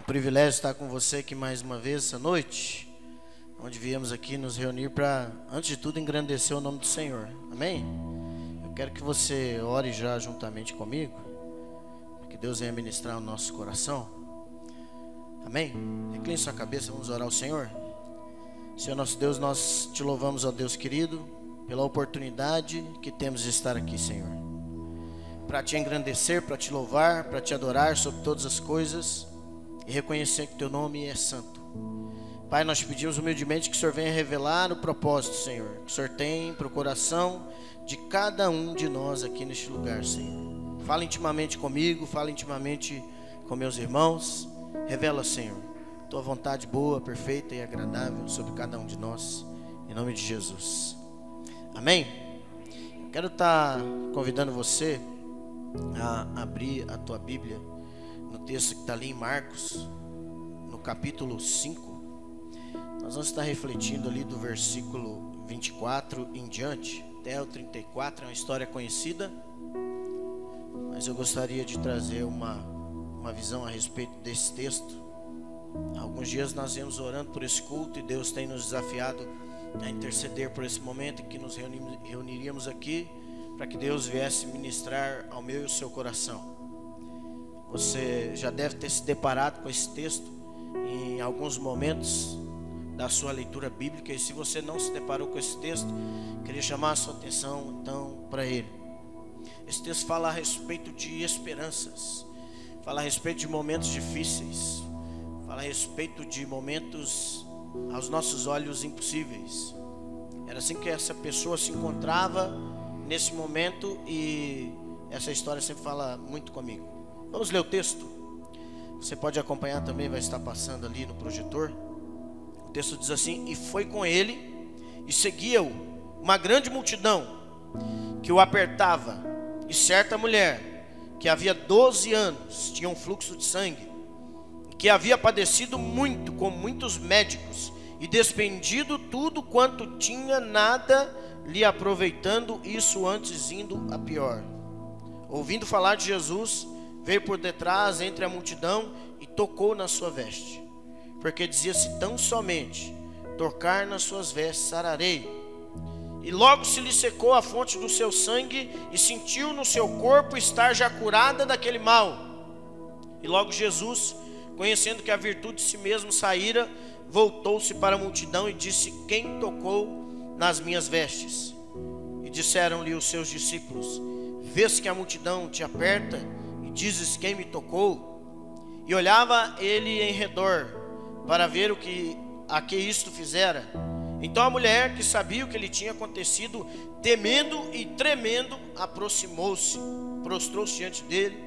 privilégio estar com você aqui mais uma vez essa noite, onde viemos aqui nos reunir para, antes de tudo, engrandecer o nome do Senhor. Amém? Eu quero que você ore já juntamente comigo, para que Deus venha ministrar o nosso coração. Amém? Recline sua cabeça, vamos orar ao Senhor. Senhor nosso Deus, nós te louvamos, ó Deus querido, pela oportunidade que temos de estar aqui, Senhor, para te engrandecer, para te louvar, para te adorar sobre todas as coisas e reconhecer que teu nome é santo. Pai, nós te pedimos humildemente que o Senhor venha revelar o propósito, Senhor, que o Senhor tem para o coração de cada um de nós aqui neste lugar, Senhor. Fala intimamente comigo, fala intimamente com meus irmãos. Revela, Senhor, tua vontade boa, perfeita e agradável sobre cada um de nós, em nome de Jesus. Amém? Eu quero estar convidando você a abrir a tua Bíblia no texto que está ali em Marcos, no capítulo 5. Nós vamos estar refletindo ali do versículo 24 em diante até o 34. É uma história conhecida, mas eu gostaria de trazer uma visão a respeito desse texto. Há alguns dias nós viemos orando por esse culto e Deus tem nos desafiado a interceder por esse momento em que nos reuniríamos aqui, para que Deus viesse ministrar ao meu e ao seu coração. Você já deve ter se deparado com esse texto em alguns momentos da sua leitura bíblica, e se você não se deparou com esse texto, queria chamar a sua atenção então para ele. Esse texto fala a respeito de esperanças, fala a respeito de momentos difíceis, fala a respeito de momentos aos nossos olhos impossíveis. Era assim que essa pessoa se encontrava nesse momento, e essa história sempre fala muito comigo. Vamos ler o texto. Você pode acompanhar também, vai estar passando ali no projetor. O texto diz assim: e foi com ele e seguia-o uma grande multidão que o apertava, e certa mulher que havia 12 anos tinha um fluxo de sangue, que havia padecido muito com muitos médicos e despendido tudo quanto tinha, nada lhe aproveitando, isso antes indo a pior. Ouvindo falar de Jesus, veio por detrás entre a multidão e tocou na sua veste, porque dizia-se: tão somente tocar nas suas vestes sararei. E logo se lhe secou a fonte do seu sangue, e sentiu no seu corpo estar já curada daquele mal. E logo Jesus, conhecendo que a virtude de si mesmo saíra, voltou-se para a multidão e disse: quem tocou nas minhas vestes? E disseram-lhe os seus discípulos: vês que a multidão te aperta e dizes: quem me tocou? E olhava ele em redor para ver a que isto fizera. Então a mulher, que sabia o que lhe tinha acontecido, temendo e tremendo, aproximou-se, prostrou-se diante dele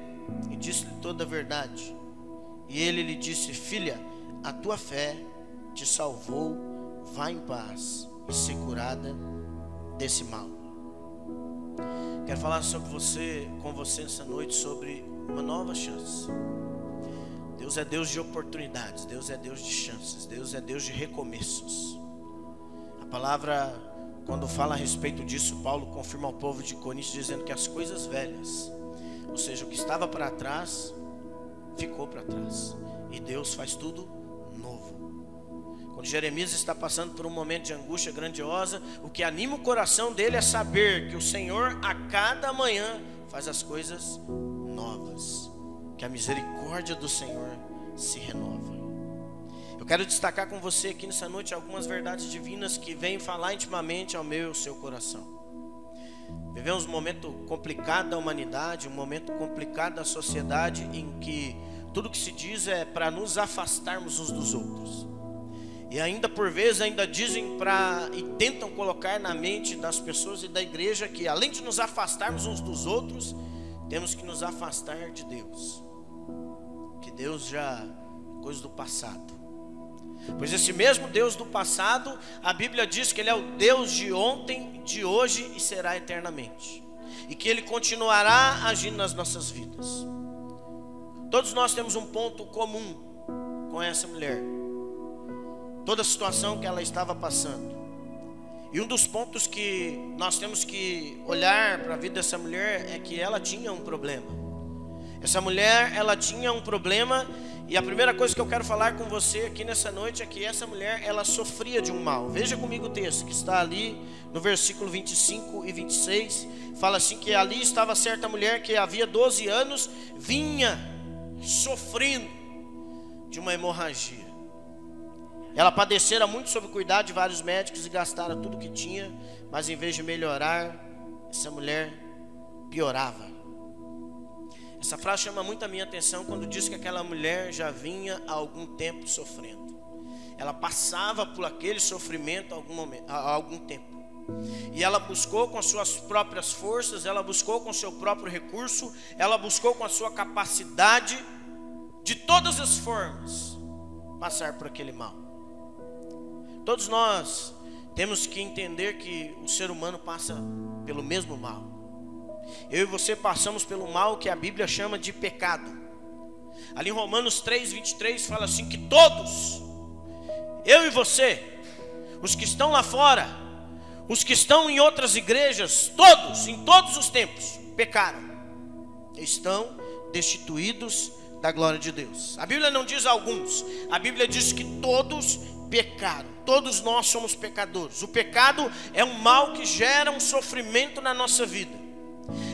e disse-lhe toda a verdade. E ele lhe disse: filha, a tua fé te salvou, vá em paz e ser curada desse mal. Quero falar com você nessa noite sobre uma nova chance. Deus é Deus de oportunidades, Deus é Deus de chances, Deus é Deus de recomeços. A palavra, quando fala a respeito disso, Paulo confirma ao povo de Corinto dizendo que as coisas velhas, ou seja, o que estava para trás, ficou para trás, e Deus faz tudo novo. Quando Jeremias está passando por um momento de angústia grandiosa, o que anima o coração dele é saber que o Senhor a cada manhã faz as coisas novas, que a misericórdia do Senhor se renova. Eu quero destacar com você aqui nessa noite algumas verdades divinas que vêm falar intimamente ao meu e ao seu coração. Vivemos um momento complicado da humanidade, um momento complicado da sociedade, em que tudo que se diz é para nos afastarmos uns dos outros. E ainda por vezes dizem e tentam colocar na mente das pessoas e da igreja que, além de nos afastarmos uns dos outros, temos que nos afastar de Deus, que Deus já é coisa do passado. Pois esse mesmo Deus do passado, a Bíblia diz que Ele é o Deus de ontem, de hoje e será eternamente, e que Ele continuará agindo nas nossas vidas. Todos nós temos um ponto comum com essa mulher, toda a situação que ela estava passando. E um dos pontos que nós temos que olhar para a vida dessa mulher é que ela tinha um problema. Essa mulher, ela tinha um problema, E a primeira coisa que eu quero falar com você aqui nessa noite é que essa mulher, ela sofria de um mal. Veja comigo o texto que está ali no versículo 25 e 26. Fala assim que ali estava certa mulher que havia 12 anos, vinha sofrendo de uma hemorragia. Ela padecera muito sob o cuidado de vários médicos e gastara tudo que tinha, mas em vez de melhorar, essa mulher piorava. Essa frase chama muito a minha atenção quando diz que aquela mulher já vinha há algum tempo sofrendo. Ela passava por aquele sofrimento há algum tempo. E ela buscou com as suas próprias forças, ela buscou com o seu próprio recurso, ela buscou com a sua capacidade, de todas as formas, passar por aquele mal. Todos nós temos que entender que o ser humano passa pelo mesmo mal. Eu e você passamos pelo mal que a Bíblia chama de pecado. Ali em Romanos 3:23 fala assim que todos, eu e você, os que estão lá fora, os que estão em outras igrejas, todos, em todos os tempos, pecaram, estão destituídos da glória de Deus. A Bíblia não diz alguns, a Bíblia diz que todos pecaram. Todos nós somos pecadores. O pecado é um mal que gera um sofrimento na nossa vida.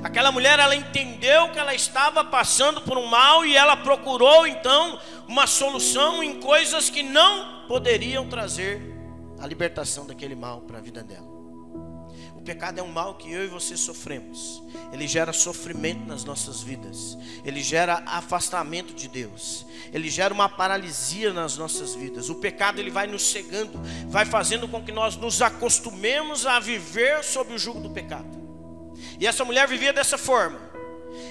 Aquela mulher, ela entendeu que ela estava passando por um mal e ela procurou então uma solução em coisas que não poderiam trazer a libertação daquele mal para a vida dela. O pecado é um mal que eu e você sofremos. Ele gera sofrimento nas nossas vidas. Ele gera afastamento de Deus. Ele gera uma paralisia nas nossas vidas. O pecado, ele vai nos cegando, vai fazendo com que nós nos acostumemos a viver sob o jugo do pecado. E essa mulher vivia dessa forma.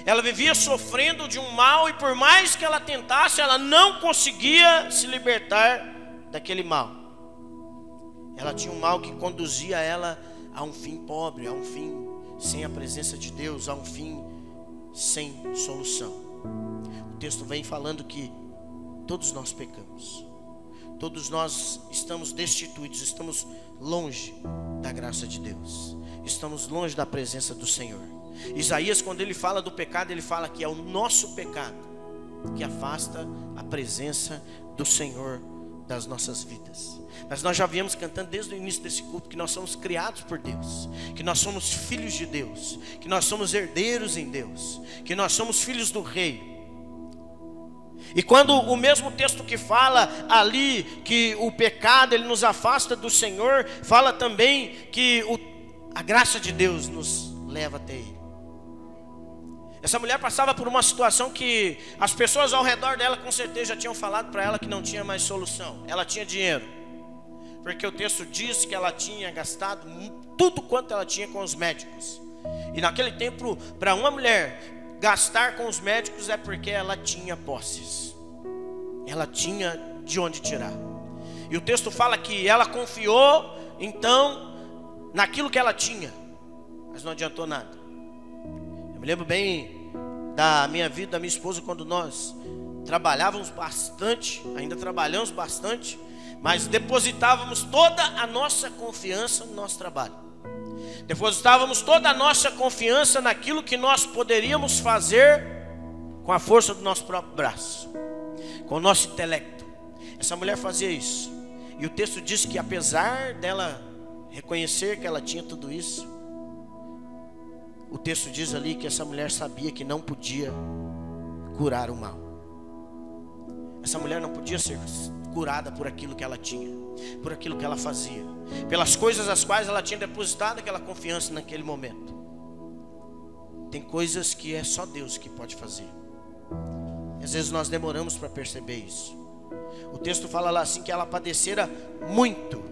Ela vivia sofrendo de um mal e por mais que ela tentasse, ela não conseguia se libertar daquele mal. Ela tinha um mal que conduzia ela a um fim pobre, a um fim sem a presença de Deus, a um fim sem solução. O texto vem falando que todos nós pecamos. Todos nós estamos destituídos, estamos longe da graça de Deus. Estamos longe da presença do Senhor. Isaías, quando ele fala do pecado, ele fala que é o nosso pecado que afasta a presença do Senhor das nossas vidas. Mas nós já viemos cantando desde o início desse culto que nós somos criados por Deus, que nós somos filhos de Deus, que nós somos herdeiros em Deus, que nós somos filhos do Rei. E quando o mesmo texto que fala ali que o pecado ele nos afasta do Senhor, fala também que a graça de Deus nos leva até Ele. Essa mulher passava por uma situação que as pessoas ao redor dela com certeza já tinham falado para ela que não tinha mais solução. Ela tinha dinheiro, porque o texto diz que ela tinha gastado tudo quanto ela tinha com os médicos. E naquele tempo, para uma mulher gastar com os médicos é porque ela tinha posses, ela tinha de onde tirar. E o texto fala que ela confiou então naquilo que ela tinha, mas não adiantou nada. Eu me lembro bem da minha vida, da minha esposa, quando nós trabalhávamos bastante, ainda trabalhamos bastante, mas depositávamos toda a nossa confiança no nosso trabalho. Depositávamos toda a nossa confiança naquilo que nós poderíamos fazer com a força do nosso próprio braço, com o nosso intelecto. Essa mulher fazia isso. E o texto diz que apesar dela reconhecer que ela tinha tudo isso, o texto diz ali que essa mulher sabia que não podia curar o mal. Essa mulher não podia ser curada por aquilo que ela tinha, por aquilo que ela fazia, pelas coisas as quais ela tinha depositado aquela confiança naquele momento. Tem coisas que é só Deus que pode fazer. Às vezes nós demoramos para perceber isso. O texto fala lá assim que ela padecera muito,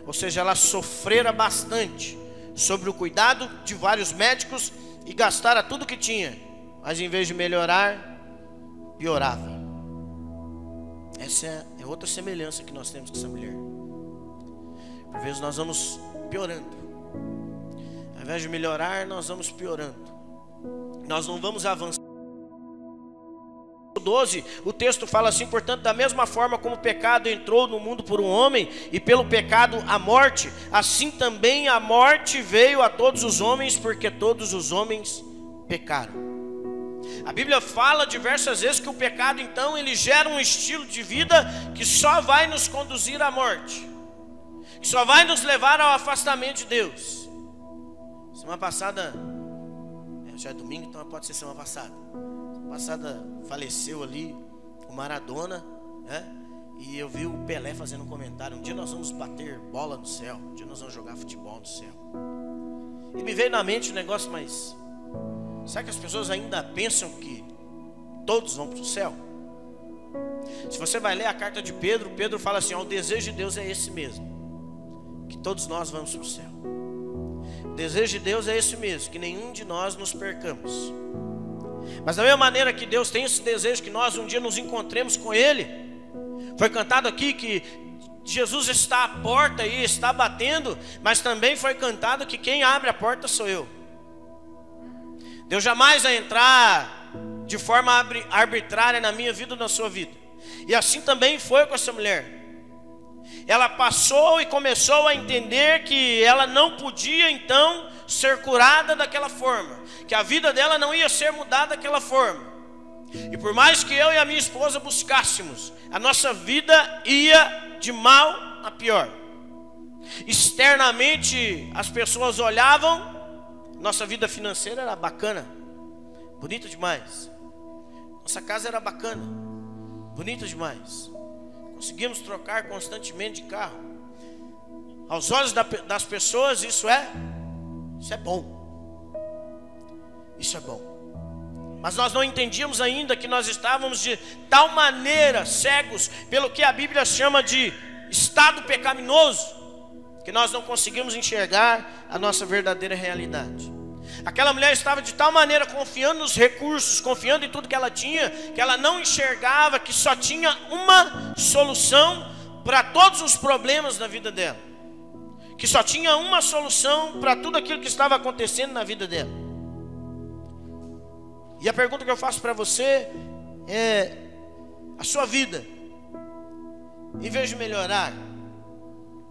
ou seja, ela sofrera bastante sobre o cuidado de vários médicos e gastara tudo que tinha, mas em vez de melhorar, piorava. Essa é outra semelhança que nós temos com essa mulher. Por vezes nós vamos piorando. Ao invés de melhorar, nós vamos piorando. Nós não vamos avançar. 12, o texto fala assim: portanto, da mesma forma como o pecado entrou no mundo por um homem, e pelo pecado a morte, assim também a morte veio a todos os homens, porque todos os homens pecaram. A Bíblia fala diversas vezes que o pecado, então, ele gera um estilo de vida que só vai nos conduzir à morte, que só vai nos levar ao afastamento de Deus. Semana passada, já é domingo, então pode ser semana passada. Semana passada faleceu ali o Maradona, né? E eu vi o Pelé fazendo um comentário: um dia nós vamos bater bola no céu, um dia nós vamos jogar futebol no céu. E me veio na mente um negócio, mas será que as pessoas ainda pensam que todos vão para o céu? Se você vai ler a carta de Pedro, Pedro fala assim: ó, o desejo de Deus é esse mesmo, que todos nós vamos para o céu. O desejo de Deus é esse mesmo, que nenhum de nós nos percamos. Mas da mesma maneira que Deus tem esse desejo que nós um dia nos encontremos com Ele. Foi cantado aqui que Jesus está à porta e está batendo, mas também foi cantado que quem abre a porta sou eu. Deus jamais vai entrar de forma arbitrária na minha vida ou na sua vida. E assim também foi com essa mulher. Ela passou e começou a entender que ela não podia então ser curada daquela forma, que a vida dela não ia ser mudada daquela forma. E por mais que eu e a minha esposa buscássemos, a nossa vida ia de mal a pior. Externamente as pessoas olhavam, nossa vida financeira era bacana, bonita demais. Nossa casa era bacana, bonita demais. Conseguimos trocar constantemente de carro. Aos olhos das pessoas isso é bom. Isso é bom. Mas nós não entendíamos ainda que nós estávamos de tal maneira cegos pelo que a Bíblia chama de estado pecaminoso, que nós não conseguimos enxergar a nossa verdadeira realidade. Aquela mulher estava de tal maneira confiando nos recursos, confiando em tudo que ela tinha, que ela não enxergava que só tinha uma solução para todos os problemas da vida dela, que só tinha uma solução para tudo aquilo que estava acontecendo na vida dela. E a pergunta que eu faço para você é: a sua vida, em vez de melhorar,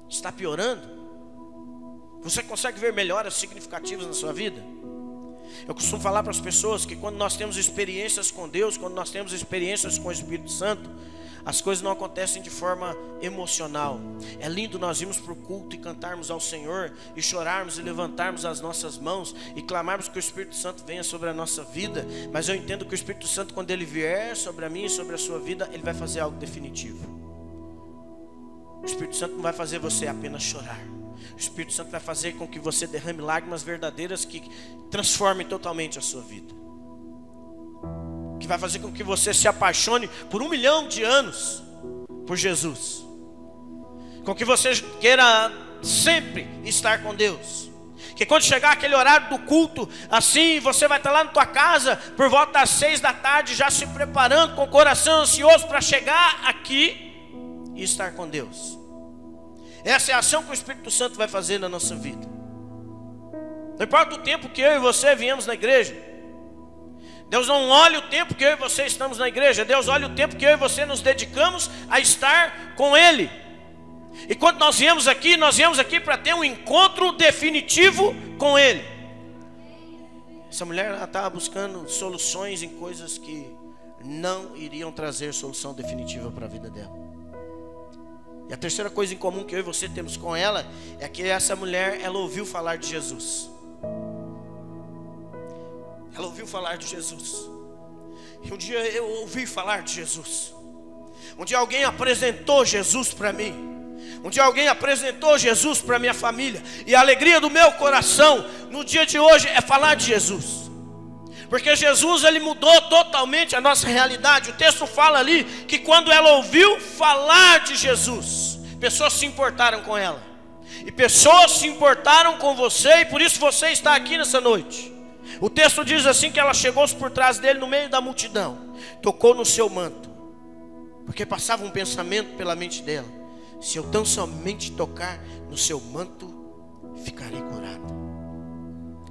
está piorando? Você consegue ver melhoras significativas na sua vida? Eu costumo falar para as pessoas que quando nós temos experiências com Deus, quando nós temos experiências com o Espírito Santo, as coisas não acontecem de forma emocional. É lindo nós irmos para o culto e cantarmos ao Senhor, e chorarmos e levantarmos as nossas mãos e clamarmos que o Espírito Santo venha sobre a nossa vida. Mas eu entendo que o Espírito Santo, quando ele vier sobre a minha e sobre a sua vida, ele vai fazer algo definitivo. O Espírito Santo não vai fazer você apenas chorar. O Espírito Santo vai fazer com que você derrame lágrimas verdadeiras que transformem totalmente a sua vida, que vai fazer com que você se apaixone por 1 milhão de anos por Jesus, com que você queira sempre estar com Deus, que quando chegar aquele horário do culto, assim, você vai estar lá na tua casa por volta das 6 da tarde, já se preparando, com o coração ansioso para chegar aqui e estar com Deus. Essa é a ação que o Espírito Santo vai fazer na nossa vida. Não importa o tempo que eu e você viemos na igreja, Deus não olha o tempo que eu e você estamos na igreja. Deus olha o tempo que eu e você nos dedicamos a estar com Ele. E quando nós viemos aqui para ter um encontro definitivo com Ele. Essa mulher estava buscando soluções em coisas que não iriam trazer solução definitiva para a vida dela. E a terceira coisa em comum que eu e você temos com ela é que essa mulher, ela ouviu falar de Jesus. Ela ouviu falar de Jesus. E um dia eu ouvi falar de Jesus. Um dia alguém apresentou Jesus para mim. Um dia alguém apresentou Jesus para minha família. E a alegria do meu coração no dia de hoje é falar de Jesus. Porque Jesus, ele mudou totalmente a nossa realidade. O texto fala ali que quando ela ouviu falar de Jesus, pessoas se importaram com ela. E pessoas se importaram com você, e por isso você está aqui nessa noite. O texto diz assim que ela chegou-se por trás dele no meio da multidão, tocou no seu manto, porque passava um pensamento pela mente dela: se eu tão somente tocar no seu manto, ficarei curada.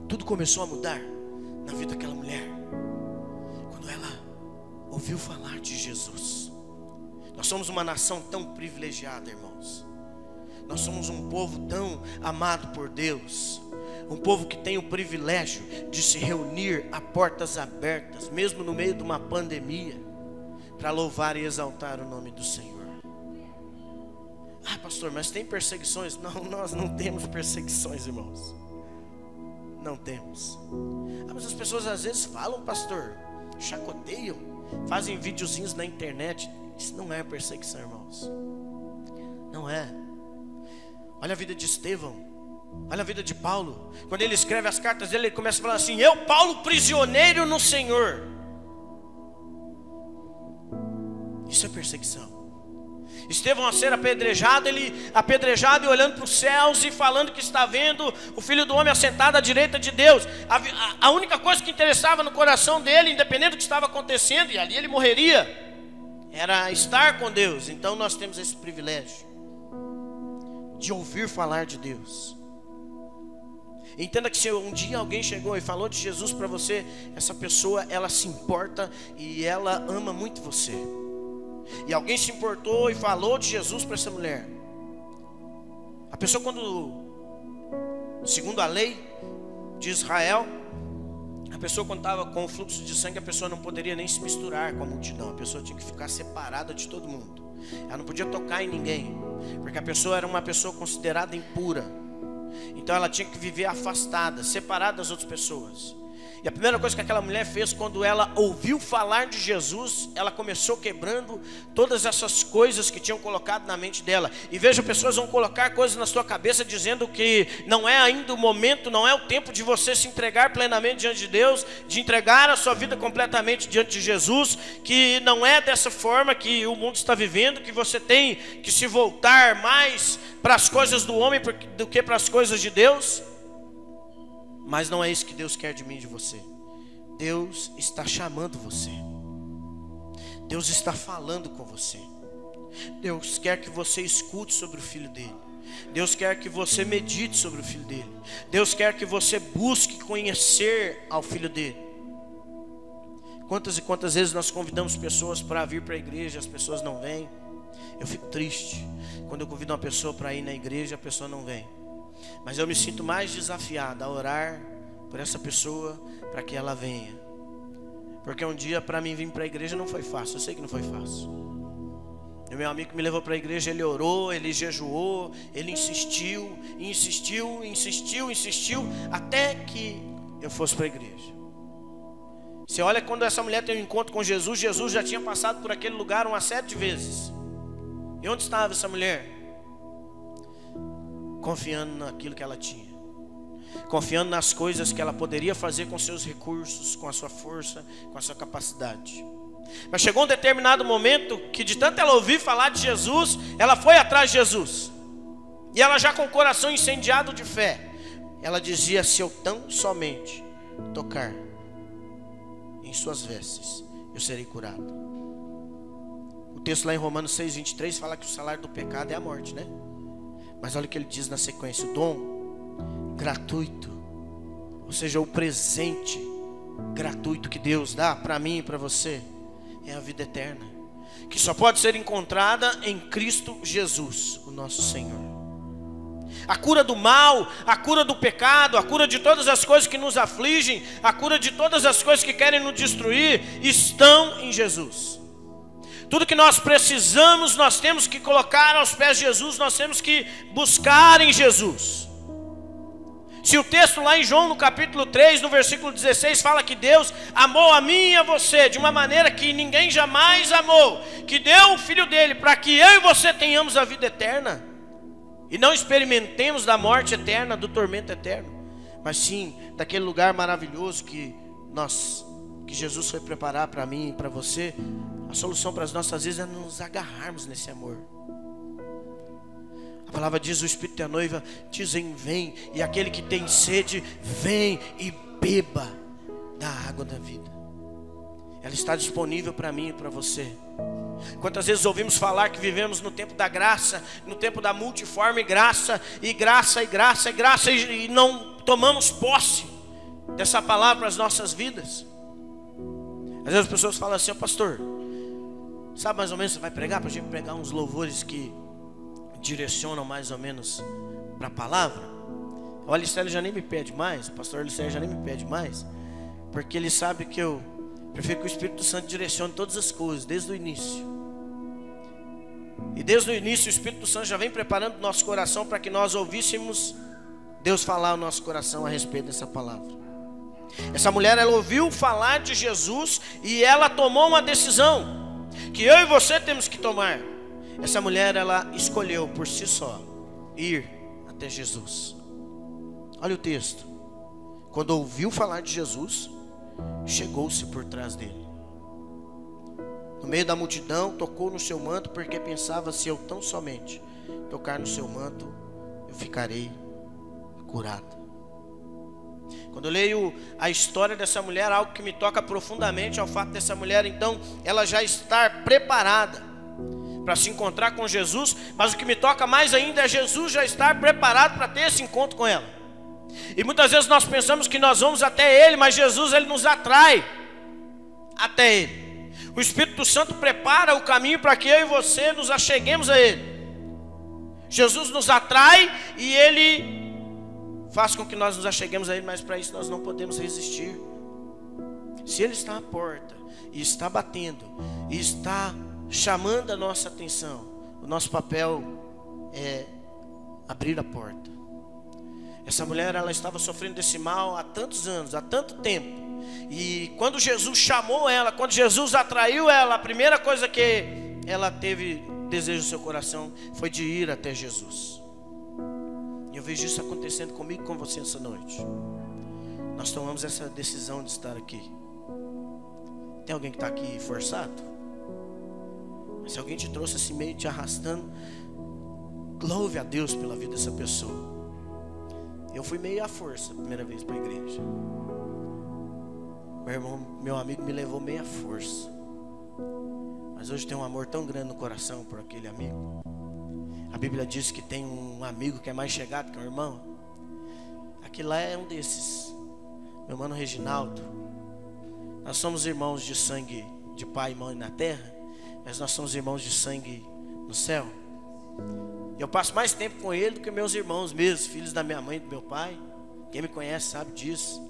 Tudo começou a mudar na vida daquela mulher quando ela ouviu falar de Jesus. Nós somos uma nação tão privilegiada, irmãos. Nós somos um povo tão amado por Deus, Um povo que tem o privilégio de se reunir a portas abertas, mesmo no meio de uma pandemia, para louvar e exaltar o nome do Senhor. Ah, pastor, mas tem perseguições? Não, nós não temos perseguições, irmãos. Não temos. Ah, mas as pessoas às vezes falam, pastor, chacoteiam, fazem videozinhos na internet. Isso não é perseguição, irmãos. Não é. Olha a vida de Estevão, olha a vida de Paulo. Quando ele escreve as cartas dele, ele começa a falar assim: eu, Paulo, prisioneiro no Senhor. Isso é perseguição. Estevão a ser apedrejado, ele apedrejado e olhando para os céus e falando que está vendo o Filho do Homem assentado à direita de Deus. A única coisa que interessava no coração dele, independente do que estava acontecendo, e ali ele morreria, era estar com Deus. Então nós temos esse privilégio de ouvir falar de Deus. Entenda que se um dia alguém chegou e falou de Jesus para você, essa pessoa, ela se importa e ela ama muito você. E alguém se importou e falou de Jesus para essa mulher. A pessoa, quando, segundo a lei de Israel, a pessoa quando estava com o fluxo de sangue, a pessoa não poderia nem se misturar com a multidão. A pessoa tinha que ficar separada de todo mundo. Ela não podia tocar em ninguém, porque a pessoa era uma pessoa considerada impura. Então ela tinha que viver afastada, separada das outras pessoas. E a primeira coisa que aquela mulher fez quando ela ouviu falar de Jesus, ela começou quebrando todas essas coisas que tinham colocado na mente dela. E veja, pessoas vão colocar coisas na sua cabeça dizendo que não é ainda o momento, não é o tempo de você se entregar plenamente diante de Deus, de entregar a sua vida completamente diante de Jesus, que não é dessa forma que o mundo está vivendo, que você tem que se voltar mais para as coisas do homem do que para as coisas de Deus. Mas não é isso que Deus quer de mim e de você. Deus está chamando você. Deus está falando com você. Deus quer que você escute sobre o Filho dele. Deus quer que você medite sobre o Filho dele. Deus quer que você busque conhecer ao Filho dele. Quantas e quantas vezes nós convidamos pessoas para vir para a igreja, as pessoas não vêm. Eu fico triste quando eu convido uma pessoa para ir na igreja, a pessoa não vem. Mas eu me sinto mais desafiado a orar por essa pessoa para que ela venha. Porque um dia para mim vir para a igreja não foi fácil. Eu sei que não foi fácil. O meu amigo que me levou para a igreja, ele orou, ele jejuou, ele insistiu, até que eu fosse para a igreja. Você olha, quando essa mulher tem um encontro com Jesus, Jesus já tinha passado por aquele lugar uma série de vezes. E onde estava essa mulher? Confiando naquilo que ela tinha, confiando nas coisas que ela poderia fazer com seus recursos, com a sua força, com a sua capacidade. Mas chegou um determinado momento que, de tanto ela ouvir falar de Jesus, ela foi atrás de Jesus. E ela, já com o coração incendiado de fé, ela dizia: se eu tão somente tocar em suas vestes, eu serei curado. O texto lá em Romanos 6:23 fala que o salário do pecado é a morte, né? Mas olha o que ele diz na sequência: o dom gratuito, ou seja, o presente gratuito que Deus dá para mim e para você, é a vida eterna, que só pode ser encontrada em Cristo Jesus, o nosso Senhor. A cura do mal, a cura do pecado, a cura de todas as coisas que nos afligem, a cura de todas as coisas que querem nos destruir, estão em Jesus. Tudo que nós precisamos, nós temos que colocar aos pés de Jesus, nós temos que buscar em Jesus. Se o texto lá em João, no capítulo 3, no versículo 16, fala que Deus amou a mim e a você de uma maneira que ninguém jamais amou, que deu o Filho dele para que eu e você tenhamos a vida eterna, e não experimentemos da morte eterna, do tormento eterno, mas sim daquele lugar maravilhoso que Jesus foi preparar para mim e para você. A solução para as nossas vidas é nos agarrarmos nesse amor. A palavra diz: o Espírito e a noiva dizem: vem, e aquele que tem sede, vem e beba da água da vida. Ela está disponível para mim e para você. Quantas vezes ouvimos falar que vivemos no tempo da graça, no tempo da multiforme graça, e não tomamos posse dessa palavra para as nossas vidas. Às vezes as pessoas falam assim: pastor, sabe mais ou menos, você vai pregar para a gente pegar uns louvores que direcionam mais ou menos para a palavra? O Alicélio já nem me pede mais, o pastor Alicélio já nem me pede mais, porque ele sabe que eu prefiro que o Espírito Santo direcione todas as coisas, desde o início. E desde o início o Espírito Santo já vem preparando o nosso coração para que nós ouvíssemos Deus falar ao nosso coração a respeito dessa palavra. Essa mulher, ela ouviu falar de Jesus e ela tomou uma decisão que eu e você temos que tomar. Essa mulher, ela escolheu por si só ir até Jesus. Olha o texto. Quando ouviu falar de Jesus, chegou-se por trás dele. No meio da multidão, tocou no seu manto, porque pensava: se eu tão somente tocar no seu manto, eu ficarei curado. Quando eu leio a história dessa mulher, algo que me toca profundamente é o fato dessa mulher, então, ela já estar preparada para se encontrar com Jesus, mas o que me toca mais ainda é Jesus já estar preparado para ter esse encontro com ela. E muitas vezes nós pensamos que nós vamos até Ele, mas Jesus, Ele nos atrai até Ele. O Espírito Santo prepara o caminho para que eu e você nos acheguemos a Ele. Jesus nos atrai e Ele faz com que nós nos acheguemos a Ele, mas para isso nós não podemos resistir. Se Ele está à porta e está batendo e está chamando a nossa atenção, o nosso papel é abrir a porta. Essa mulher, ela estava sofrendo desse mal há tantos anos, há tanto tempo. E quando Jesus chamou ela, quando Jesus atraiu ela, a primeira coisa que ela teve desejo no seu coração foi de ir até Jesus. E eu vejo isso acontecendo comigo e com você essa noite. Nós tomamos essa decisão de estar aqui. Tem alguém que está aqui forçado? Mas se alguém te trouxe assim meio te arrastando, louve a Deus pela vida dessa pessoa. Eu fui meio à força a primeira vez para a igreja. Meu irmão, meu amigo me levou meio à força. Mas hoje tem um amor tão grande no coração por aquele amigo. A Bíblia diz que tem um amigo que é mais chegado que um irmão. Aquele lá é um desses. Meu irmão Reginaldo. Nós somos irmãos de sangue de pai e mãe na terra, mas nós somos irmãos de sangue no céu. Eu passo mais tempo com ele do que meus irmãos mesmo, filhos da minha mãe e do meu pai. Quem me conhece sabe disso.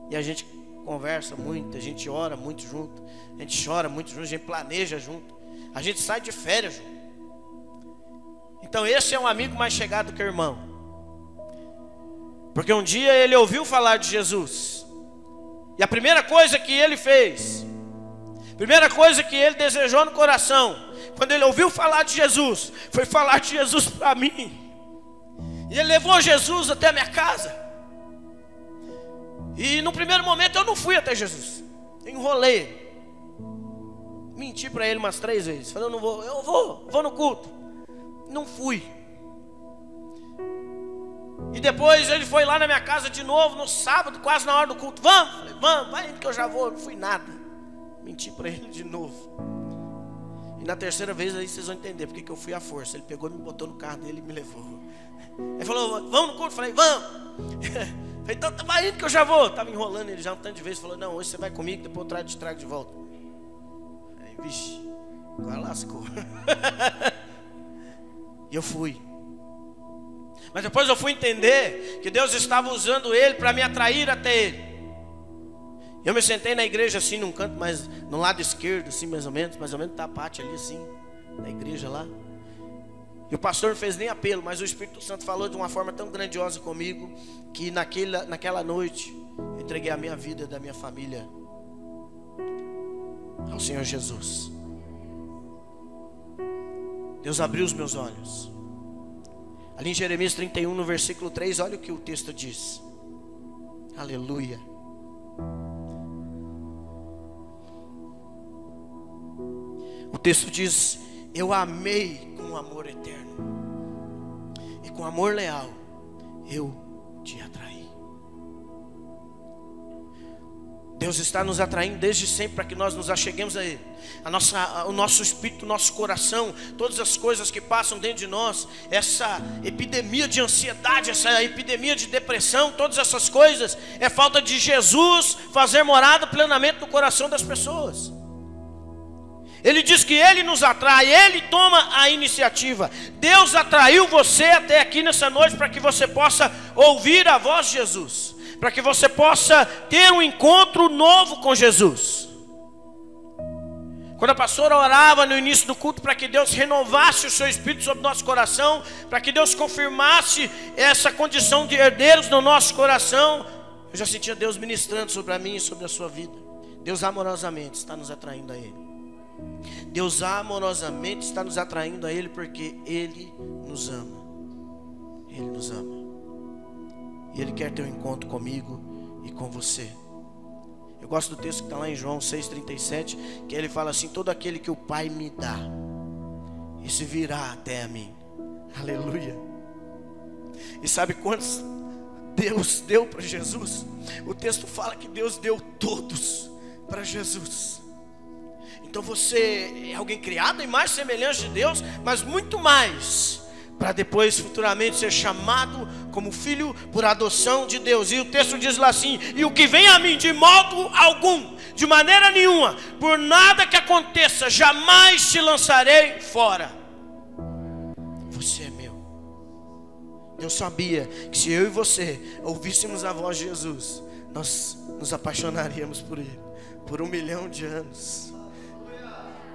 E a gente conversa muito, a gente ora muito junto, a gente chora muito junto, a gente planeja junto, a gente sai de férias junto. Então esse é um amigo mais chegado que o irmão. Porque um dia ele ouviu falar de Jesus. E a primeira coisa que ele fez, primeira coisa que ele desejou no coração, quando ele ouviu falar de Jesus, foi falar de Jesus para mim. E ele levou Jesus até a minha casa. E no primeiro momento eu não fui até Jesus. Eu enrolei. Menti para ele umas 3 vezes. Falei: eu não vou, eu vou no culto. Não fui. E depois ele foi lá na minha casa de novo, no sábado, quase na hora do culto. Vamos? Falei: vamos, vai indo que eu já vou. Não fui nada. Menti para ele de novo. E na terceira vez aí vocês vão entender porque que eu fui à força. Ele pegou, me botou no carro dele e me levou. Ele falou: vamos no culto? Falei: vamos. Falei: então vai indo que eu já vou. Estava enrolando ele já um tanto de vezes. Falou: não, hoje você vai comigo, depois eu te trago de volta. Falei: vixe, agora lascou. E eu fui. Mas depois eu fui entender que Deus estava usando ele para me atrair até ele. Eu me sentei na igreja assim, num canto, mas no lado esquerdo, assim, mais ou menos da parte ali assim, da igreja lá. E o pastor não fez nem apelo, mas o Espírito Santo falou de uma forma tão grandiosa comigo, que naquela noite, eu entreguei a minha vida e da minha família ao Senhor Jesus. Deus abriu os meus olhos. Ali em Jeremias 31, no versículo 3, olha o que o texto diz. Aleluia. O texto diz: eu a amei com amor eterno, e com amor leal eu te atraí. Deus está nos atraindo desde sempre para que nós nos acheguemos a Ele. O nosso espírito, o nosso coração, todas as coisas que passam dentro de nós, essa epidemia de ansiedade, essa epidemia de depressão, todas essas coisas, é falta de Jesus fazer morada plenamente no coração das pessoas. Ele diz que Ele nos atrai, Ele toma a iniciativa. Deus atraiu você até aqui nessa noite para que você possa ouvir a voz de Jesus, para que você possa ter um encontro novo com Jesus. Quando a pastora orava no início do culto para que Deus renovasse o seu Espírito sobre o nosso coração, para que Deus confirmasse essa condição de herdeiros no nosso coração, eu já sentia Deus ministrando sobre a mim e sobre a sua vida. Deus amorosamente está nos atraindo a Ele. Deus amorosamente está nos atraindo a Ele porque Ele nos ama. Ele nos ama. E Ele quer ter um encontro comigo e com você. Eu gosto do texto que está lá em João 6,37, que ele fala assim: todo aquele que o Pai me dá, esse virá até a mim. Aleluia. E sabe quantos Deus deu para Jesus? O texto fala que Deus deu todos para Jesus. Então você é alguém criado em imagem e semelhança de Deus, mas muito mais, para depois futuramente ser chamado como filho por adoção de Deus. E o texto diz lá assim: e o que vem a mim de modo algum, de maneira nenhuma, por nada que aconteça, jamais te lançarei fora. Você é meu. Deus sabia que se eu e você ouvíssemos a voz de Jesus, nós nos apaixonaríamos por Ele por 1 milhão de anos.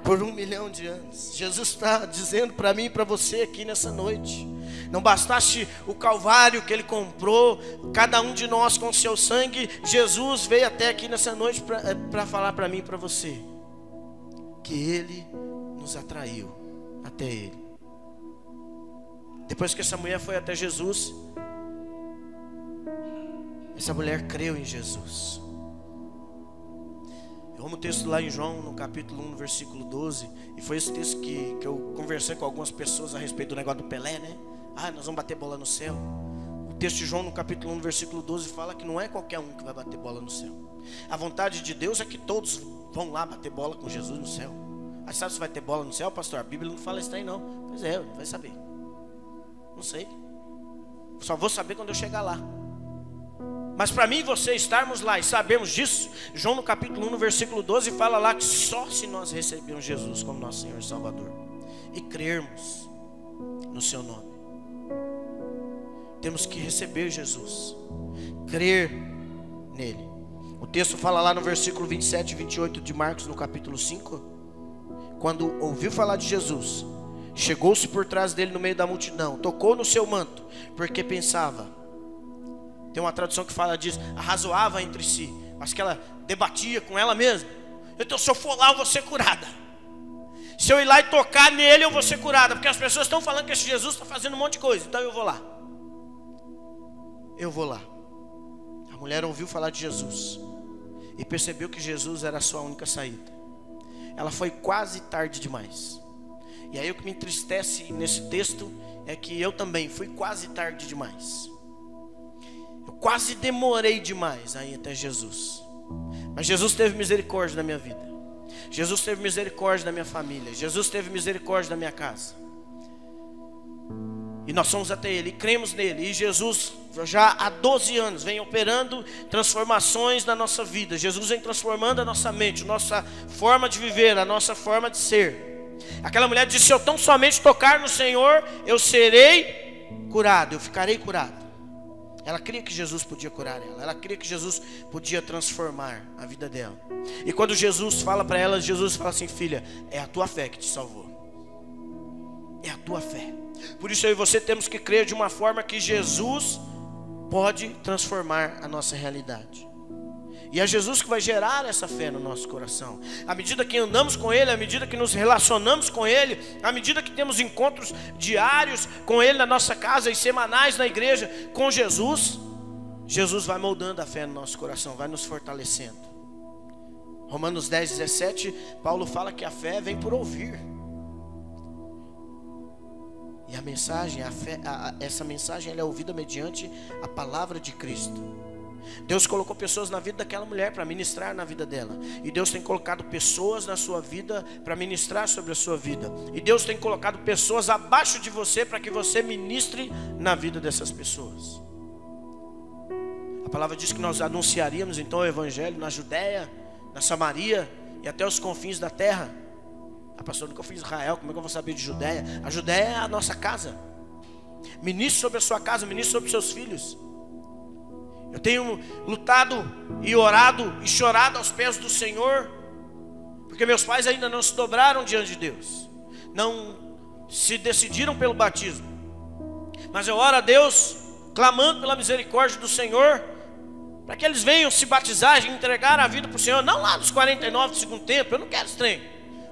Por 1 milhão de anos. Jesus está dizendo para mim e para você aqui nessa noite: não bastasse o Calvário que Ele comprou, cada um de nós com o seu sangue, Jesus veio até aqui nessa noite para falar para mim e para você que Ele nos atraiu até Ele. Depois que essa mulher foi até Jesus, essa mulher creu em Jesus. Eu amo o texto lá em João, no capítulo 1, no versículo 12. E foi esse texto que eu conversei com algumas pessoas a respeito do negócio do Pelé, né? Ah, nós vamos bater bola no céu. O texto de João, no capítulo 1, no versículo 12, fala que não é qualquer um que vai bater bola no céu. A vontade de Deus é que todos vão lá bater bola com Jesus no céu. Aí sabe se vai ter bola no céu, pastor? A Bíblia não fala isso aí não. Pois é, vai saber. Não sei. Só vou saber quando eu chegar lá. Mas para mim e você estarmos lá e sabermos disso, João no capítulo 1, no versículo 12, fala lá que só se nós recebermos Jesus como nosso Senhor e Salvador e crermos no seu nome, temos que receber Jesus, crer nele. O texto fala lá no versículo 27 e 28 de Marcos, no capítulo 5, quando ouviu falar de Jesus, chegou-se por trás dele no meio da multidão, tocou no seu manto, porque pensava. Tem uma tradução que fala disso, arrazoava entre si. Acho que ela debatia com ela mesma. Então se eu for lá eu vou ser curada. Se eu ir lá e tocar nele eu vou ser curada. Porque as pessoas estão falando que esse Jesus está fazendo um monte de coisa. Então eu vou lá. Eu vou lá. A mulher ouviu falar de Jesus e percebeu que Jesus era a sua única saída. Ela foi quase tarde demais. E aí o que me entristece nesse texto é que eu também fui quase tarde demais. Eu quase demorei demais a ir até Jesus. Mas Jesus teve misericórdia da minha vida. Jesus teve misericórdia da minha família. Jesus teve misericórdia da minha casa. E nós fomos até Ele e cremos nele. E Jesus já há 12 anos vem operando transformações na nossa vida. Jesus vem transformando a nossa mente, a nossa forma de viver, a nossa forma de ser. Aquela mulher disse: se eu tão somente tocar no Senhor, eu serei curado, eu ficarei curado. Ela cria que Jesus podia curar ela. Ela cria que Jesus podia transformar a vida dela. E quando Jesus fala para ela, Jesus fala assim: filha, é a tua fé que te salvou. É a tua fé. Por isso eu e você temos que crer de uma forma que Jesus pode transformar a nossa realidade. E é Jesus que vai gerar essa fé no nosso coração. À medida que andamos com Ele, à medida que nos relacionamos com Ele, à medida que temos encontros diários com Ele na nossa casa e semanais na igreja com Jesus, Jesus vai moldando a fé no nosso coração, vai nos fortalecendo. Romanos 10, 17, Paulo fala que a fé vem por ouvir. E a mensagem, essa mensagem ela é ouvida mediante a palavra de Cristo. Deus colocou pessoas na vida daquela mulher para ministrar na vida dela. E Deus tem colocado pessoas na sua vida para ministrar sobre a sua vida. E Deus tem colocado pessoas abaixo de você para que você ministre na vida dessas pessoas. A palavra diz que nós anunciaríamos então o Evangelho na Judéia, na Samaria e até os confins da terra. Ah, pastor, nunca fui em Israel, como é que eu vou saber de Judéia? A Judéia é a nossa casa. Ministre sobre a sua casa, ministre sobre os seus filhos. Eu tenho lutado e orado e chorado aos pés do Senhor, porque meus pais ainda não se dobraram diante de Deus, não se decidiram pelo batismo. Mas eu oro a Deus, clamando pela misericórdia do Senhor, para que eles venham se batizar e entregar a vida para o Senhor. Não lá nos 49 do segundo tempo, eu não quero esse trem,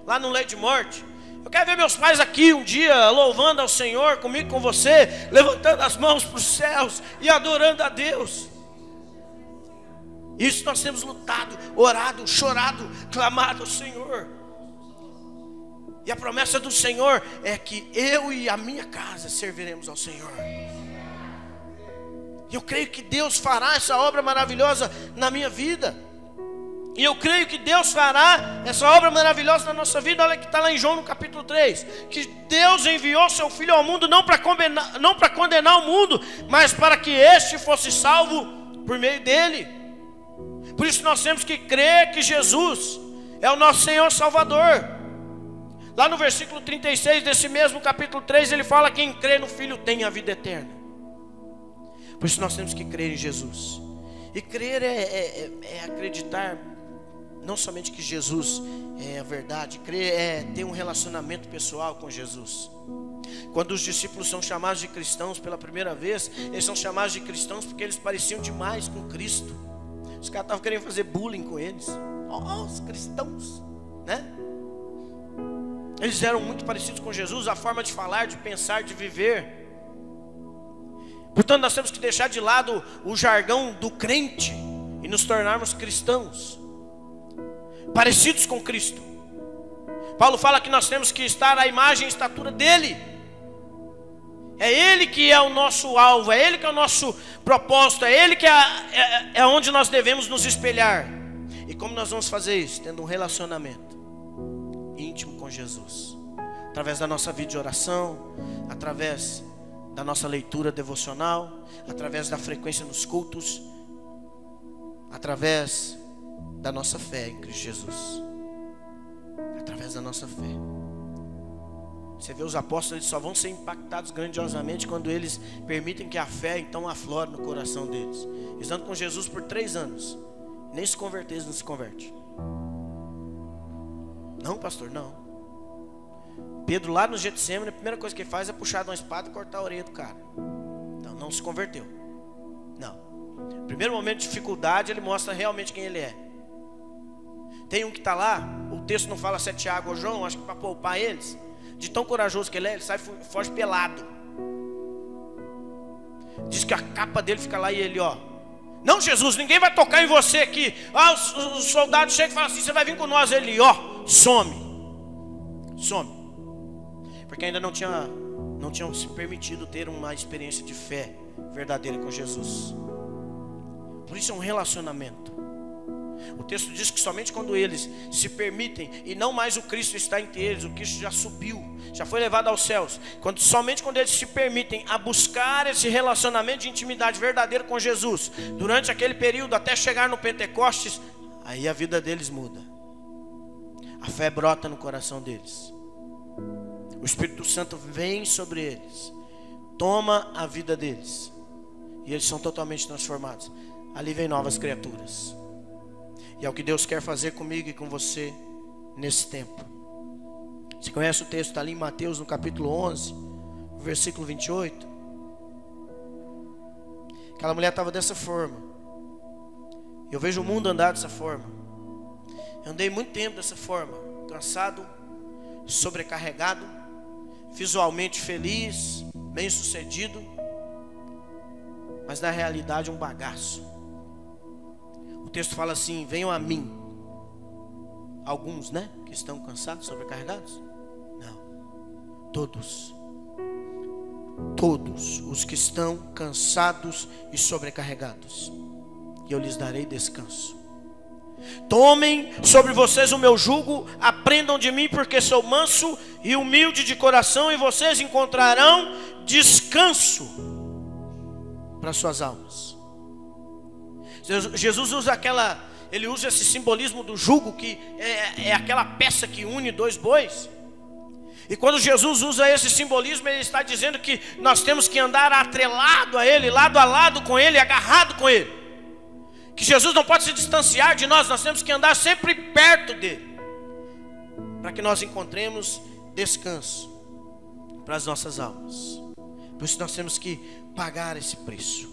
lá no leito de morte. Eu quero ver meus pais aqui um dia louvando ao Senhor, comigo, com você, levantando as mãos para os céus e adorando a Deus. Isso nós temos lutado, orado, chorado, clamado ao Senhor. E a promessa do Senhor é que eu e a minha casa serviremos ao Senhor. E eu creio que Deus fará essa obra maravilhosa na minha vida. E eu creio que Deus fará essa obra maravilhosa na nossa vida. Olha que está lá em João no capítulo 3. Que Deus enviou seu Filho ao mundo não para condenar o mundo, mas para que este fosse salvo por meio dele. Por isso nós temos que crer que Jesus é o nosso Senhor Salvador. Lá no versículo 36 desse mesmo capítulo 3, ele fala: quem crê no Filho tem a vida eterna. Por isso nós temos que crer em Jesus. E crer é acreditar não somente que Jesus é a verdade. Crer é ter um relacionamento pessoal com Jesus. Quando os discípulos são chamados de cristãos pela primeira vez, eles são chamados de cristãos porque eles pareciam demais com Cristo. Os caras estavam querendo fazer bullying com eles. Os cristãos, né? Eles eram muito parecidos com Jesus, a forma de falar, de pensar, de viver. Portanto, nós temos que deixar de lado o jargão do crente e nos tornarmos cristãos, parecidos com Cristo. Paulo fala que nós temos que estar à imagem e estatura dele. É ele que é o nosso alvo, é ele que é o nosso propósito, é ele que é onde nós devemos nos espelhar. E como nós vamos fazer isso? Tendo um relacionamento íntimo com Jesus, através da nossa vida de oração, através da nossa leitura devocional, através da frequência nos cultos, através da nossa fé em Cristo Jesus. Através da nossa fé. Você vê os apóstolos, eles só vão ser impactados grandiosamente quando eles permitem que a fé então aflore no coração deles. Eles andam com Jesus por 3 anos, nem se converter, eles não se convertem. Não, pastor, não. Pedro lá no Getsemane, a primeira coisa que ele faz é puxar de uma espada e cortar a orelha do cara. Então não se converteu. Não. No primeiro momento de dificuldade, ele mostra realmente quem ele é. Tem um que está lá, o texto não fala se é Tiago ou João, acho que para poupar eles. De tão corajoso que ele é, ele sai, foge pelado. Diz que a capa dele fica lá e ele, não, Jesus, ninguém vai tocar em você aqui. Os soldados chegam e falam assim: você vai vir com nós. Ele, some. Porque ainda não tinham se permitido ter uma experiência de fé verdadeira com Jesus. Por isso é um relacionamento. O texto diz que somente quando eles se permitem, e não mais o Cristo está entre eles, o Cristo já subiu, já foi levado aos céus. Somente quando eles se permitem a buscar esse relacionamento de intimidade verdadeira com Jesus, durante aquele período até chegar no Pentecostes, aí a vida deles muda. A fé brota no coração deles. O Espírito Santo vem sobre eles, toma a vida deles, e eles são totalmente transformados. Ali vem novas criaturas. E é o que Deus quer fazer comigo e com você nesse tempo. Você conhece o texto, está ali em Mateus no capítulo 11, versículo 28. Aquela mulher estava dessa forma. Eu vejo o mundo andar dessa forma. Eu andei muito tempo dessa forma, cansado, sobrecarregado, visualmente feliz, bem sucedido, mas na realidade um bagaço. O texto fala assim: venham a mim, alguns, que estão cansados, sobrecarregados. Não, todos os que estão cansados e sobrecarregados, e eu lhes darei descanso. Tomem sobre vocês o meu jugo, aprendam de mim, porque sou manso e humilde de coração, e vocês encontrarão descanso para suas almas. Jesus usa aquela ele usa esse simbolismo do jugo, que é aquela peça que une dois bois. E quando Jesus usa esse simbolismo, ele está dizendo que nós temos que andar atrelado a Ele, lado a lado com Ele, agarrado com Ele. Que Jesus não pode se distanciar de nós, nós temos que andar sempre perto dEle, para que nós encontremos descanso para as nossas almas. Por isso nós temos que pagar esse preço.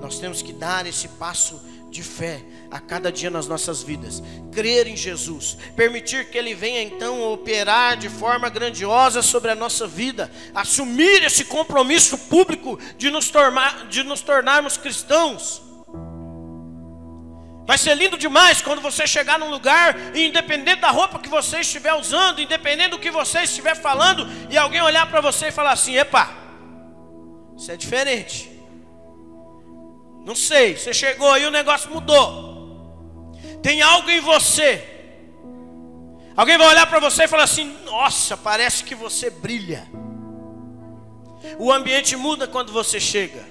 Nós temos que dar esse passo de fé a cada dia nas nossas vidas. Crer em Jesus, permitir que Ele venha então operar de forma grandiosa sobre a nossa vida. Assumir esse compromisso público de nos tornarmos cristãos. Vai ser lindo demais quando você chegar num lugar, e independente da roupa que você estiver usando, independente do que você estiver falando, e alguém olhar para você e falar assim: epa, isso é diferente. Não sei, você chegou e o negócio mudou. Tem algo em você. Alguém vai olhar para você e falar assim: nossa, parece que você brilha. O ambiente muda quando você chega,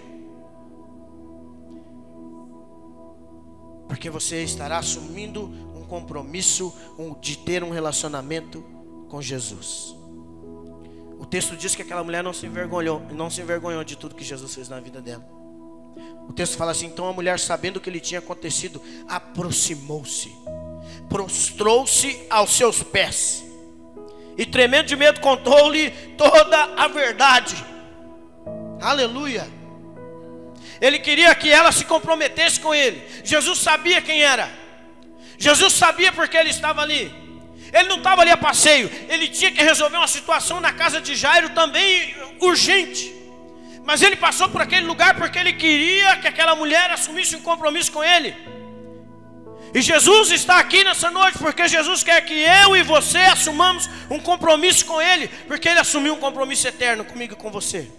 porque você estará assumindo um compromisso de ter um relacionamento com Jesus. O texto diz que aquela mulher não se envergonhou de tudo que Jesus fez na vida dela. O texto fala assim: então a mulher, sabendo o que lhe tinha acontecido, aproximou-se, prostrou-se aos seus pés, e tremendo de medo contou-lhe toda a verdade. Aleluia. Ele queria que ela se comprometesse com ele. Jesus sabia quem era. Jesus sabia porque ele estava ali. Ele não estava ali a passeio. Ele tinha que resolver uma situação na casa de Jairo também urgente. Mas ele passou por aquele lugar porque ele queria que aquela mulher assumisse um compromisso com ele. E Jesus está aqui nessa noite porque Jesus quer que eu e você assumamos um compromisso com Ele, porque Ele assumiu um compromisso eterno comigo e com você.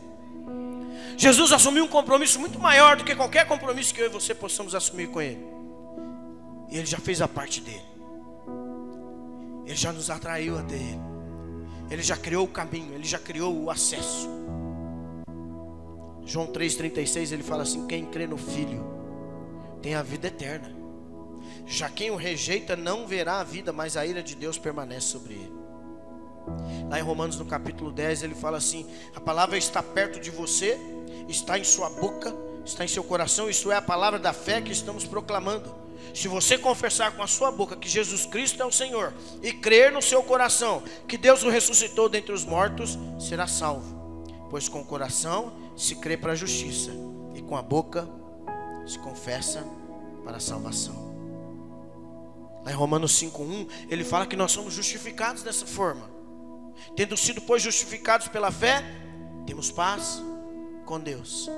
Jesus assumiu um compromisso muito maior do que qualquer compromisso que eu e você possamos assumir com Ele. E Ele já fez a parte dele. Ele já nos atraiu até Ele. Ele já criou o caminho, Ele já criou o acesso. João 3,36, ele fala assim: quem crê no Filho tem a vida eterna. Já quem o rejeita não verá a vida, mas a ira de Deus permanece sobre ele. Lá em Romanos, no capítulo 10, ele fala assim: a palavra está perto de você, está em sua boca, está em seu coração. Isso é a palavra da fé que estamos proclamando. Se você confessar com a sua boca que Jesus Cristo é o Senhor, e crer no seu coração que Deus o ressuscitou dentre os mortos, será salvo. Pois com o coração se crê para a justiça, e com a boca se confessa para a salvação. Lá em Romanos 5,1, ele fala que nós somos justificados dessa forma. Tendo sido, pois, justificados pela fé, temos paz com Deus.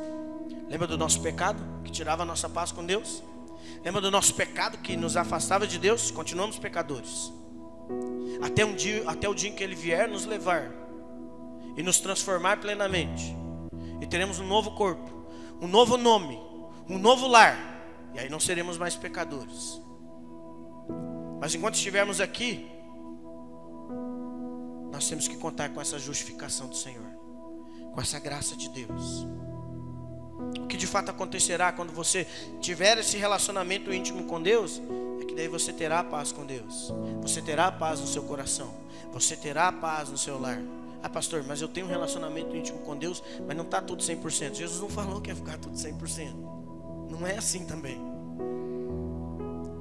Lembra do nosso pecado que tirava a nossa paz com Deus? Lembra do nosso pecado que nos afastava de Deus? Continuamos pecadores. Até o dia em que Ele vier nos levar e nos transformar plenamente. E teremos um novo corpo, um novo nome, um novo lar. E aí não seremos mais pecadores. Mas enquanto estivermos aqui, nós temos que contar com essa justificação do Senhor, com essa graça de Deus. O que de fato acontecerá quando você tiver esse relacionamento íntimo com Deus, é que daí você terá paz com Deus. Você terá paz no seu coração. Você terá paz no seu lar. Ah, pastor, mas eu tenho um relacionamento íntimo com Deus, mas não está tudo 100%. Jesus não falou que ia ficar tudo 100%. Não é assim também.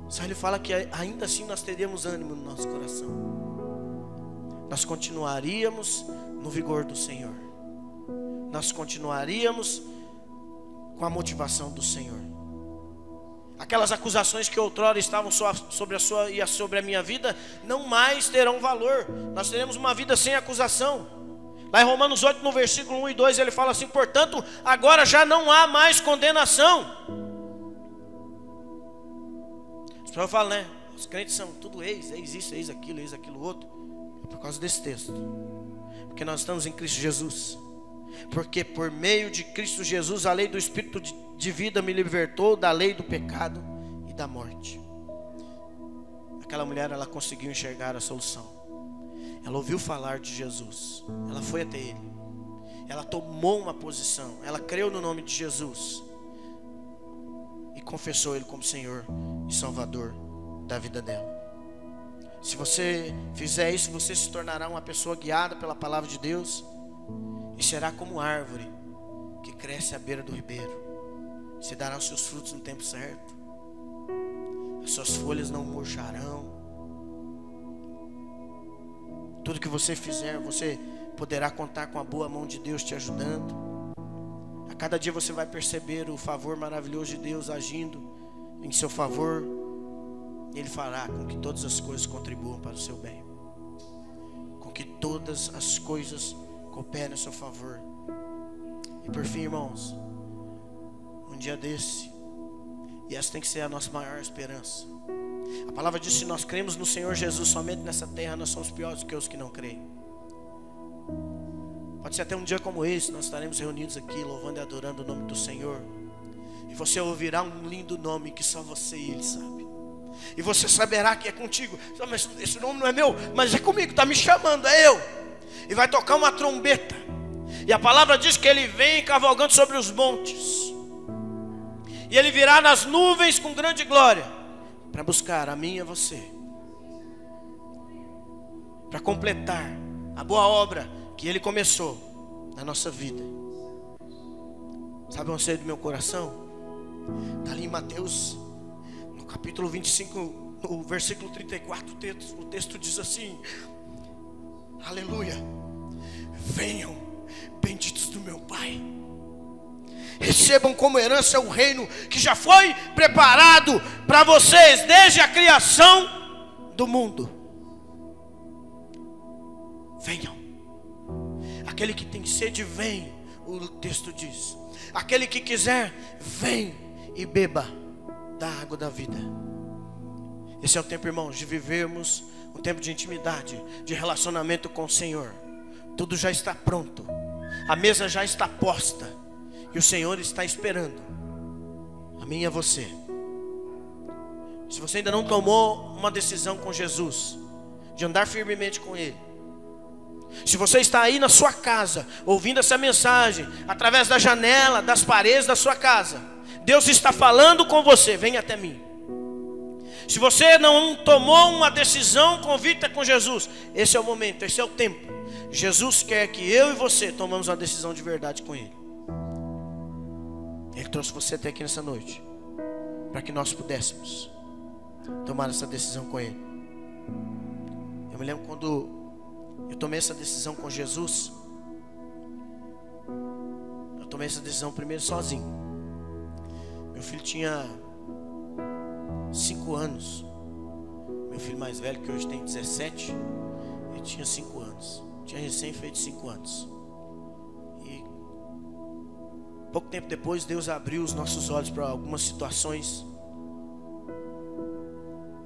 Só Ele fala que ainda assim nós teríamos ânimo no nosso coração. Nós continuaríamos no vigor do Senhor. Nós continuaríamos com a motivação do Senhor. Aquelas acusações que outrora estavam sobre a sua e sobre a minha vida, não mais terão valor. Nós teremos uma vida sem acusação. Lá em Romanos 8, no versículo 1 e 2, ele fala assim: portanto, agora já não há mais condenação. As pessoas falam, né? Os crentes são tudo ex isso, ex aquilo outro. É por causa desse texto. Porque nós estamos em Cristo Jesus. Porque por meio de Cristo Jesus, a lei do Espírito de vida me libertou da lei do pecado e da morte. Aquela mulher, ela conseguiu enxergar a solução. Ela ouviu falar de Jesus. Ela foi até Ele. Ela tomou uma posição. Ela creu no nome de Jesus. E confessou Ele como Senhor e Salvador da vida dela. Se você fizer isso, você se tornará uma pessoa guiada pela palavra de Deus e será como árvore que cresce à beira do ribeiro. Você dará os seus frutos no tempo certo. As suas folhas não murcharão. Tudo que você fizer, você poderá contar com a boa mão de Deus te ajudando. A cada dia você vai perceber o favor maravilhoso de Deus agindo em seu favor. Ele fará com que todas as coisas contribuam para o seu bem, com que todas as coisas cooperem a seu favor. E por fim, irmãos, um dia desse, e essa tem que ser a nossa maior esperança. A palavra diz: se nós cremos no Senhor Jesus somente nessa terra, nós somos piores do que os que não creem. Pode ser até um dia como esse, nós estaremos reunidos aqui louvando e adorando o nome do Senhor, e você ouvirá um lindo nome que só você e Ele sabe. E você saberá que é contigo. Mas esse nome não é meu, mas é comigo, está me chamando, é eu. E vai tocar uma trombeta. E a palavra diz que Ele vem cavalgando sobre os montes. E Ele virá nas nuvens com grande glória, para buscar a mim e a você, para completar a boa obra que Ele começou na nossa vida. Sabe o anseio do meu coração? Está ali em Mateus, no capítulo 25, no versículo 34, o texto diz assim: aleluia, venham benditos do meu Pai, recebam como herança o reino que já foi preparado para vocês desde a criação do mundo. Venham. Aquele que tem sede, vem, o texto diz. Aquele que quiser, vem e beba da água da vida. Esse é o tempo, irmãos, de vivermos um tempo de intimidade, de relacionamento com o Senhor. Tudo já está pronto, a mesa já está posta, e o Senhor está esperando a mim e a você. Se você ainda não tomou uma decisão com Jesus, de andar firmemente com Ele, se você está aí na sua casa, ouvindo essa mensagem, através da janela, das paredes da sua casa, Deus está falando com você: vem até mim. Se você não tomou uma decisão convicta com Jesus, esse é o momento, esse é o tempo. Jesus quer que eu e você tomamos uma decisão de verdade com Ele. Ele trouxe você até aqui nessa noite, para que nós pudéssemos tomar essa decisão com Ele. Eu me lembro quando eu tomei essa decisão com Jesus. Eu tomei essa decisão primeiro sozinho. Meu filho tinha 5 anos. Meu filho mais velho, que hoje tem 17, ele tinha 5 anos. Tinha recém feito 5 anos. E pouco tempo depois, Deus abriu os nossos olhos para algumas situações.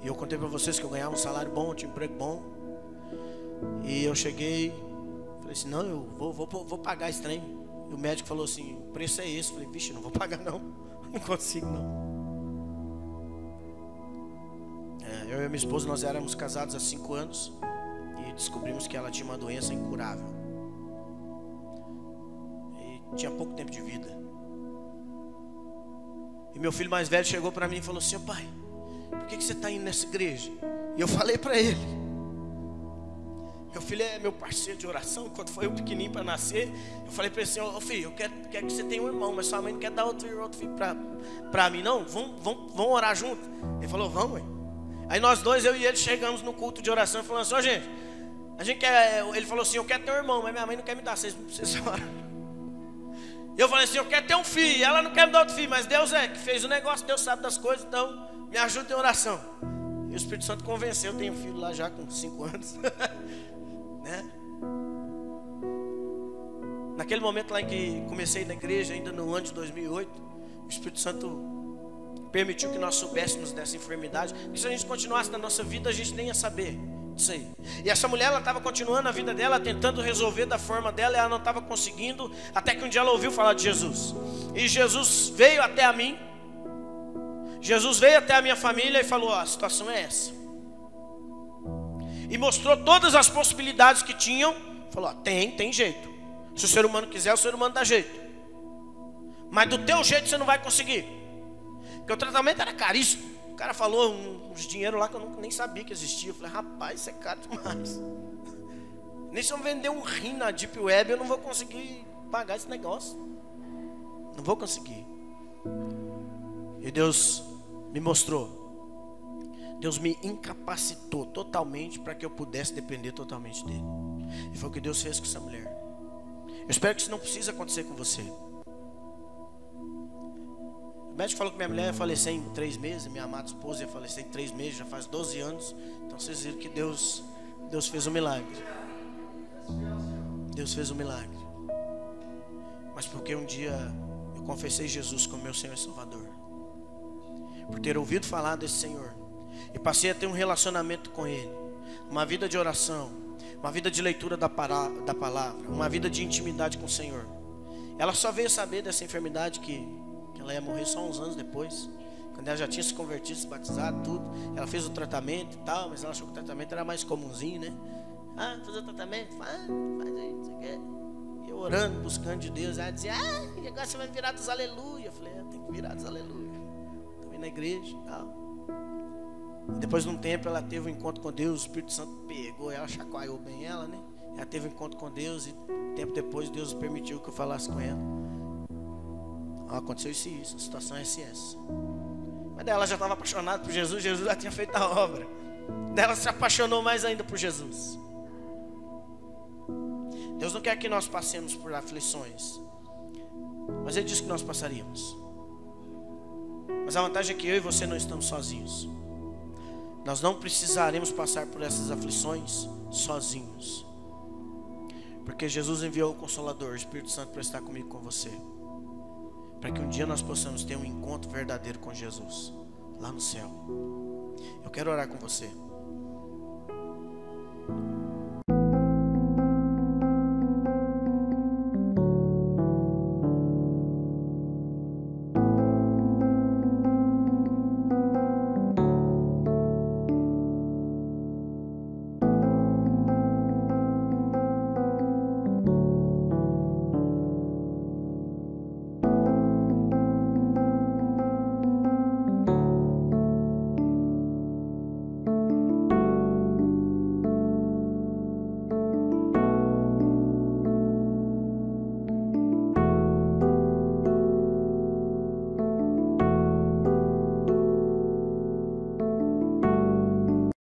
E eu contei para vocês que eu ganhava um salário bom, eu tinha um emprego bom. E eu cheguei, falei assim: não, eu vou pagar esse trem. E o médico falou assim: o preço é esse. Eu falei: vixe, não vou pagar não, não consigo não. Eu e minha esposa, nós éramos casados há 5 anos. E descobrimos que ela tinha uma doença incurável. E tinha pouco tempo de vida. E meu filho mais velho chegou para mim e falou assim: pai, por que você está indo nessa igreja? E eu falei para ele: meu filho é meu parceiro de oração. Quando foi eu pequenininho para nascer, eu falei para ele assim: ô filho, eu quero que você tenha um irmão, mas sua mãe não quer dar outro filho para mim não? Vamos orar junto? Ele falou: vamos, ué. Aí nós dois, eu e ele, chegamos no culto de oração e falamos assim: ó, gente, a gente quer. Ele falou assim: eu quero ter um irmão, mas minha mãe não quer me dar, vocês oram. Eu falei assim: eu quero ter um filho, ela não quer me dar outro filho, mas Deus é que fez o negócio, Deus sabe das coisas, então me ajuda em oração. E o Espírito Santo convenceu. Eu tenho um filho lá já com 5 anos. Né? Naquele momento lá em que comecei na igreja, ainda no ano de 2008, o Espírito Santo permitiu que nós soubéssemos dessa enfermidade. Porque se a gente continuasse na nossa vida, a gente nem ia saber disso aí. E essa mulher, ela estava continuando a vida dela, tentando resolver da forma dela, e ela não estava conseguindo, até que um dia ela ouviu falar de Jesus. E Jesus veio até a mim, Jesus veio até a minha família e falou: ó, a situação é essa. E mostrou todas as possibilidades que tinham. Falou: ó, tem jeito. Se o ser humano quiser, o ser humano dá jeito. Mas do teu jeito você não vai conseguir. Porque o tratamento era caríssimo. cara falou uns dinheiro lá que eu nem sabia que existia. Eu falei, rapaz, isso é caro demais. Nem se eu vender um rim na Deep Web, eu não vou conseguir pagar esse negócio. Não vou conseguir. E Deus me mostrou. Deus me incapacitou totalmente para que eu pudesse depender totalmente dele. E foi o que Deus fez com essa mulher. Eu espero que isso não precise acontecer com você. O médico falou que minha mulher ia falecer em 3 meses. Minha amada esposa ia falecer em 3 meses. Já faz 12 anos. Então vocês viram que Deus fez um milagre. Deus fez um milagre. Mas porque um dia eu confessei Jesus como meu Senhor e Salvador. Por ter ouvido falar desse Senhor. E passei a ter um relacionamento com Ele. Uma vida de oração. Uma vida de leitura da palavra. Uma vida de intimidade com o Senhor. Ela só veio saber dessa enfermidade que ela ia morrer só uns anos depois. Quando ela já tinha se convertido, se batizado, tudo. Ela fez o tratamento e tal. Mas ela achou que o tratamento era mais comumzinho, né? Fazer o tratamento? Faz aí, não sei o quê. E eu orando, buscando de Deus. Ela dizia, e agora você vai virar dos aleluia. Eu falei, tem que virar dos aleluia. Estou indo na igreja e tal. Depois de um tempo ela teve um encontro com Deus. O Espírito Santo pegou ela, chacoalhou bem ela, né? Ela teve um encontro com Deus. E tempo depois Deus permitiu que eu falasse com ela. Aconteceu isso, a situação é essa. Mas daí ela já estava apaixonada por Jesus. Jesus já tinha feito a obra. Daí ela se apaixonou mais ainda por Jesus. Deus não quer que nós passemos por aflições, mas Ele disse que nós passaríamos. Mas a vantagem é que eu e você não estamos sozinhos. Nós não precisaremos passar por essas aflições sozinhos. Porque Jesus enviou o Consolador, o Espírito Santo, para estar comigo e com você. Para que um dia nós possamos ter um encontro verdadeiro com Jesus, lá no céu. Eu quero orar com você.